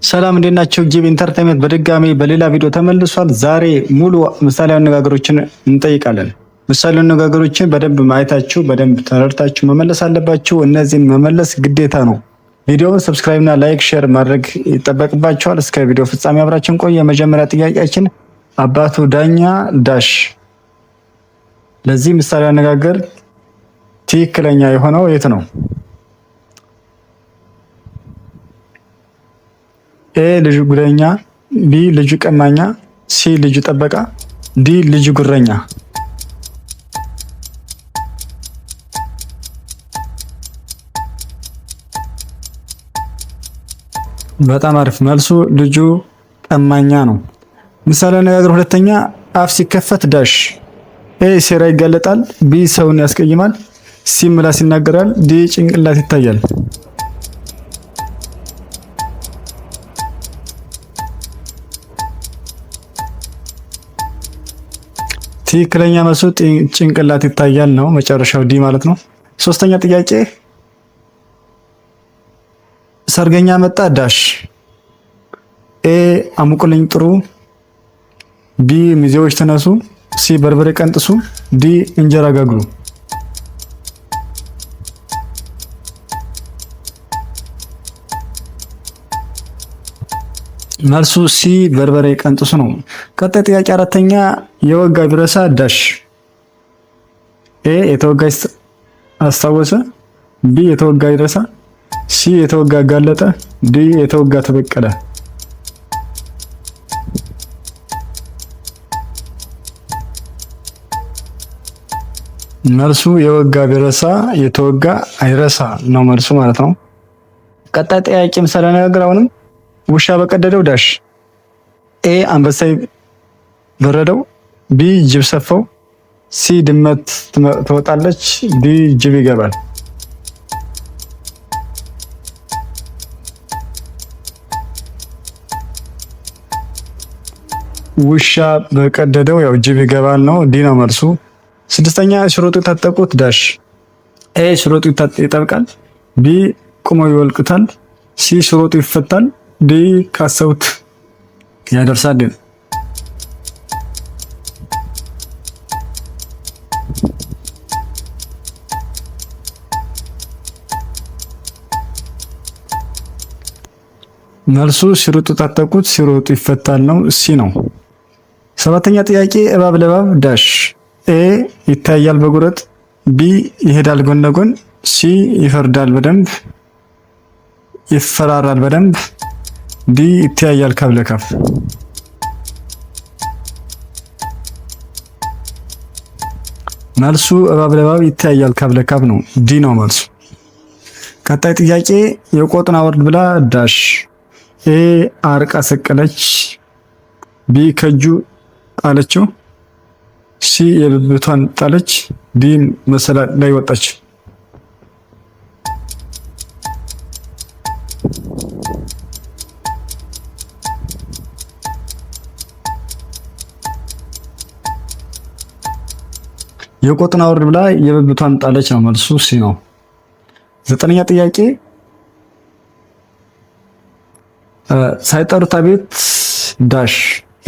ሰላም እንዴት ናችሁ? ጂቢ ኢንተርቴይንመንት በድጋሚ በሌላ ቪዲዮ ተመልሷል። ዛሬ ሙሉ ምሳሌያዊ አነጋገሮችን እንጠይቃለን። ምሳሌያዊ አነጋገሮችን በደንብ ማየታችሁ በደንብ ተረድታችሁ መመለስ አለባችሁ። እነዚህን መመለስ ግዴታ ነው። ቪዲዮውን ሰብስክራይብ እና ላይክ ሼር ማድረግ ይጠበቅባችኋል። እስከ ቪዲዮ ፍጻሜ አብራችን ቆይ። የመጀመሪያ ጥያቄያችን አባቱ ዳኛ ዳሽ። ለዚህ ምሳሌያዊ አነጋገር ትክክለኛ የሆነው የት ነው? ኤ ልጁ ጉረኛ፣ ቢ ልጁ ቀማኛ፣ ሲ ልጁ ጠበቃ፣ ዲ ልጁ ጉረኛ። በጣም አሪፍ። መልሱ ልጁ ቀማኛ ነው። ምሳሌ አነጋገር ሁለተኛ አፍ ሲከፈት ዳሽ። ኤ ሴራ ይጋለጣል፣ ቢ ሰውን ያስቀይማል፣ ሲ ምላስ ይናገራል፣ ዲ ጭንቅላት ይታያል። ትክክለኛ መልሱ ጭንቅላት ይታያል ነው። መጨረሻው ዲ ማለት ነው። ሶስተኛ ጥያቄ ሰርገኛ መጣ ዳሽ። ኤ አሙቁልኝ ጥሩ፣ ቢ ሚዜዎች ተነሱ፣ ሲ በርበሬ ቀንጥሱ፣ ዲ እንጀራ ጋግሩ። መልሱ ሲ በርበሬ ቀንጥሱ ነው። ቀጣይ ጥያቄ አራተኛ የወጋ ቢረሳ ዳሽ። ኤ የተወጋ አስታወሰ፣ ቢ የተወጋ ይረሳ፣ ሲ የተወጋ ጋለጠ፣ ዲ የተወጋ ተበቀለ። መልሱ የወጋ ቢረሳ የተወጋ አይረሳ ነው መልሱ ማለት ነው። ቀጣይ ጥያቄ ምሳሌ አነጋገር አሁንም ውሻ በቀደደው ዳሽ። ኤ አንበሳ በረደው፣ ቢ ጅብ ሰፋው፣ ሲ ድመት ትወጣለች፣ ዲ ጅብ ይገባል። ውሻ በቀደደው ያው ጅብ ይገባል ነው። ዲ ነው መልሱ። ስድስተኛ ሽሮጡ የታጠቁት ዳሽ። ኤ ሽሮጡ ይጠብቃል፣ ቢ ቁመው ይወልቁታል፣ ሲ ሽሮጡ ይፈታል፣ ዲ ካሰውት ያደርሳል። መልሱ ሲሮጡ ታጠቁት ሲሮጡ ይፈታል ነው። ሲ ነው። ሰባተኛ ጥያቄ እባብ ለእባብ ዳሽ። ኤ ይታያል በጉረጥ፣ ቢ ይሄዳል ጎን ለጎን፣ ሲ ይፈርዳል በደንብ ይፈራራል በደንብ፣ ዲ ይተያያል ካብ ለካብ። መልሱ እባብ ለእባብ ይተያያል ካብ ለካብ ነው። ዲ ነው መልሱ። ቀጣይ ጥያቄ የቆጡን አወርድ ብላ ዳሽ። ኤ አርቃ ሰቀለች፣ ቢ ከእጁ ጣለችው፣ ሲ የብብቷን ጣለች፣ ዲ መሰላል ላይ ወጣች። የቆጡን አወርድ ብላ የብብቷን ጣለች ነው መልሱ ሲ ነው። ዘጠነኛ ጥያቄ ሳይጠሩት አቤት ዳሽ።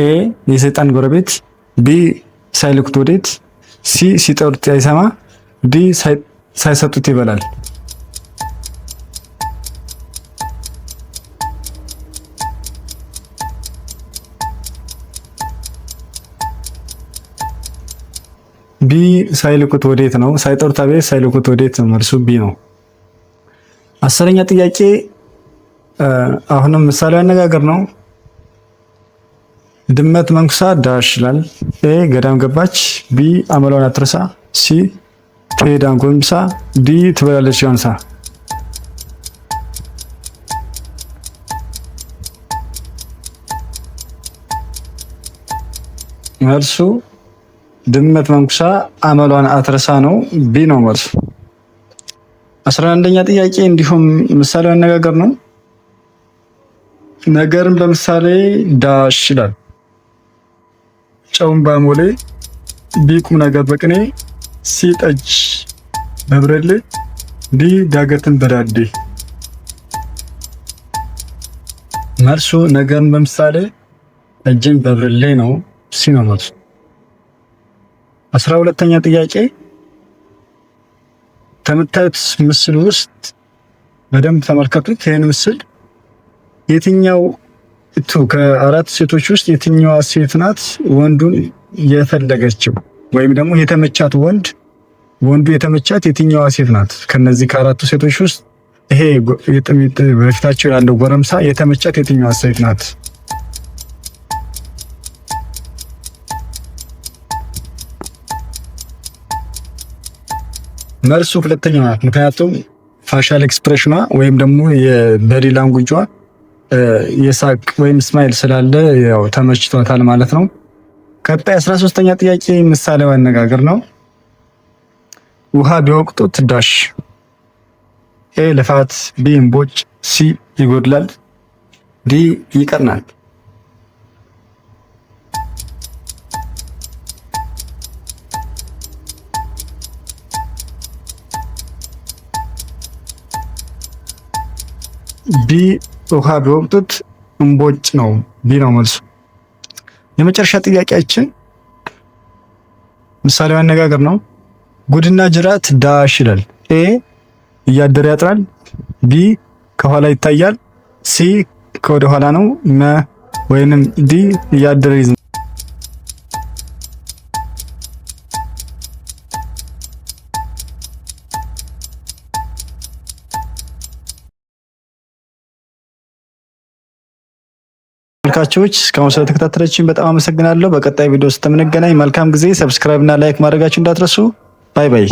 ኤ የሰይጣን ጎረቤት፣ ቢ ሳይልኩት ወዴት፣ ሲ ሲጠሩት አይሰማ፣ ዲ ሳይሰጡት ይበላል። ቢ ሳይልኩት ወዴት ነው። ሳይጠሩት አቤት ሳይልኩት ወዴት ነው መልሱ ቢ ነው። አስረኛ ጥያቄ አሁንም ምሳሌ አነጋገር ነው። ድመት መንኩሳ ዳሽ ይላል። ኤ ገዳም ገባች፣ ቢ አመሏን አትርሳ፣ ሲ ትሄዳን ጎንብሳ፣ ዲ ትበላለች ያንሳ። መልሱ ድመት መንኩሳ አመሏን አትርሳ ነው። ቢ ነው መልሱ። 11ኛ ጥያቄ እንዲሁም ምሳሌ አነጋገር ነው። ነገርን በምሳሌ ዳሽ ይላል። ጨውን ባሞሌ፣ ቢ ቁም ነገር በቅኔ፣ ሲ ጠጅ በብረሌ፣ ዲ ዳገትን በዳዴ። መልሱ ነገርን በምሳሌ እጅን በብርሌ ነው። ሲ ነው መልሱ። 12ኛ ጥያቄ ከምታዩት ምስል ውስጥ በደንብ ተመልከቱት። ይህን ምስል የትኛው ከአራት ሴቶች ውስጥ የትኛዋ ሴት ናት ወንዱን የፈለገችው ወይም ደግሞ የተመቻት ወንዱ የተመቻት የትኛዋ ሴት ናት? ከነዚህ ከአራቱ ሴቶች ውስጥ ይሄ በፊታቸው ያለው ጎረምሳ የተመቻት የትኛዋ ሴት ናት? መልሱ ሁለተኛዋ ናት። ምክንያቱም ፋሻል ኤክስፕሬሽኗ ወይም ደግሞ የቦዲ ላንጉጇ የሳቅ ወይም ስማይል ስላለ ያው ተመችቷታል ማለት ነው። ቀጣይ 13ኛ ጥያቄ ምሳሌያዊ አነጋገር ነው። ውሃ ቢወቅጡት ዳሽ። ኤ ልፋት፣ ቢ እምቦጭ፣ ሲ ይጎድላል፣ ዲ ይቀናል። ቢ ውሃ ቢወቅጡት እምቦጭ ነው። ቢ ነው መልሱ። የመጨረሻ ጥያቄያችን ምሳሌያዊ አነጋገር ነው። ጉድና ጅራት ዳሽ ይላል። ኤ እያደረ ያጥራል፣ ቢ ከኋላ ይታያል፣ ሲ ከወደ ኋላ ነው፣ ወይንም ዲ እያደረ ይዝ ተመልካቾች እስካሁን ስለተከታተላችሁኝ በጣም አመሰግናለሁ። በቀጣይ ቪዲዮ እስከምንገናኝ መልካም ጊዜ። ሰብስክራይብ እና ላይክ ማድረጋችሁ እንዳትረሱ። ባይ ባይ።